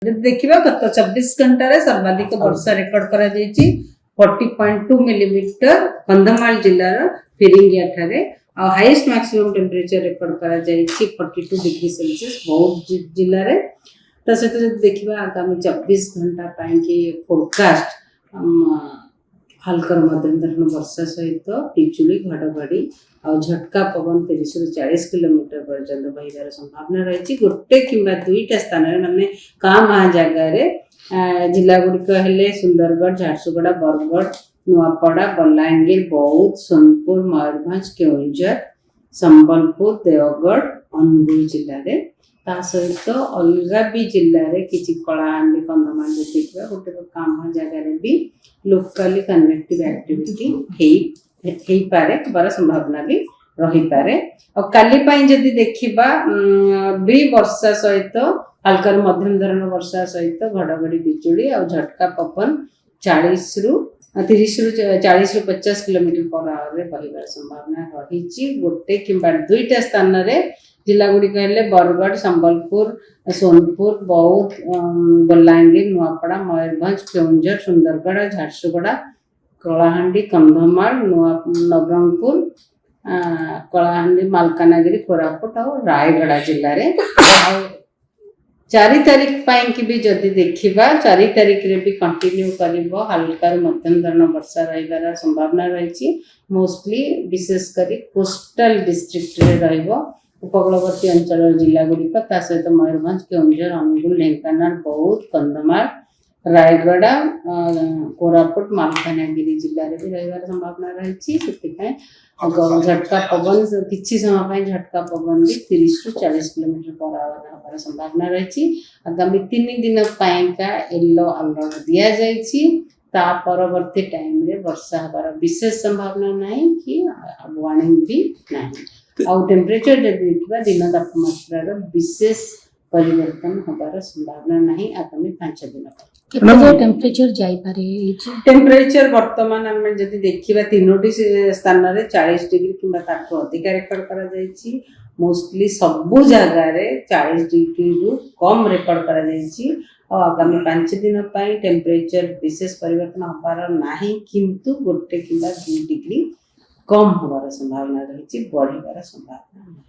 देखिबा गत 24 घंटा सर्वाधिक वर्षा रेकर्ड करा 40.2 मिलीमीटर कंधमाल जिलार फिरिंगिया ठारे हाईएस्ट मैक्सिमम टेम्परेचर रेकर्ड करा 42 डिग्री सेल्सियस बौद्ध जिले में। तो सहित देखिबा आगामी 24 घंटा कि फोरकास्ट हल्का मध्यम धरण वर्षा सहित बिजुली घड़घड़ी और झटका पवन 30 ରୁ 40 किलोमीटर पर्यंत बहिबार संभावना रही। गोटे किंबा दुईटा स्थान माने काँ जगार जिला गुड़िक हेले सुंदरगढ़, झारसुगुड़ा, बरगढ़, नुआपड़ा, बलांगीर, बौद्ध, सोनपुर, मयूरभंज, केउंझर, संबलपुर, देवगढ़, अनुगुल जिले में। सहित अलग भी जिले में किसी कलाहांडी कंधमाल देखा गोटे काँ जगार भी लोकाली कनेक्टिव एक्टिविटी पारे संभावना भी रही पारे। और काली जदि देखिबा भी वर्षा सहित हल्का मध्यम धरण वर्षा सहित घड़घड़ी बिजुली और झटका पवन 30 ରୁ 50 किलोमीटर पर आवर बहिबार संभावना रही। गोटे किंबा दुईटा स्थान में जिला गुड़िक हेले बरगढ़, संबलपुर, सोनपुर, बौद्ध, बलांगीर, नुआपड़ा, मयूरभंज, केउंझर, सुंदरगढ़, झारसुगुड़ा, कलाहांडी, कंधमाल, नवरंगपुर, कलाहांडी, मालकानगिरी, कोरापुट और रायगड़ा जिले में। 4 तारीख की भी जदि देखिबा 4 तारीख रे भी कंटिन्यू करिवो हल्का मध्यम धरण वर्षा रहिबार संभावना रही। मोस्टली विशेषकर कोस्टल डिस्ट्रिक्ट रे रहिबो उपकूलवर्ती अंचल जिला गुड़िक सहित मयूरभंज, केउंझर, अनुगुल, ढेंकानाल, बौद्ध, कंधमाल, रायगड़ा, कोरापुट, मालकानगिरी जिले में भी रही संभावना रही। झटका पवन किसी समय झटका पवन भी 30 ରୁ 40 किलोमीटर पर आवर हमार संभावना रही। आगामी 3 दिन का येलो अलर्ट दि जाइए। परवर्ती टाइम रे वर्षा हबार विशेष संभावना नहीं कि वार्निंग भी नहीं। आउ टेम्परेचर जब देखा दिन तापमात्रा विशेष परिवर्तन हबार संभावना नहीं आगामी 5 दिन। टेम्परेचर जाइपारे टेम्परेचर वर्तमान आम जदि देखिबा 3टी स्थान में 40 डिग्री किंबा ताठू अधिक रेकर्ड करा जायछि। मोस्टली सबु जगह 40 डिग्री रु कम रेकर्ड करा जायछि। और आगामी 5 दिन टेम्परेचर विशेष परिवर्तन हबार नहीं किंतु गोटे किंबा 2 डिग्री कम हबार संभावना रही, बढ़िबार संभावना नहीं।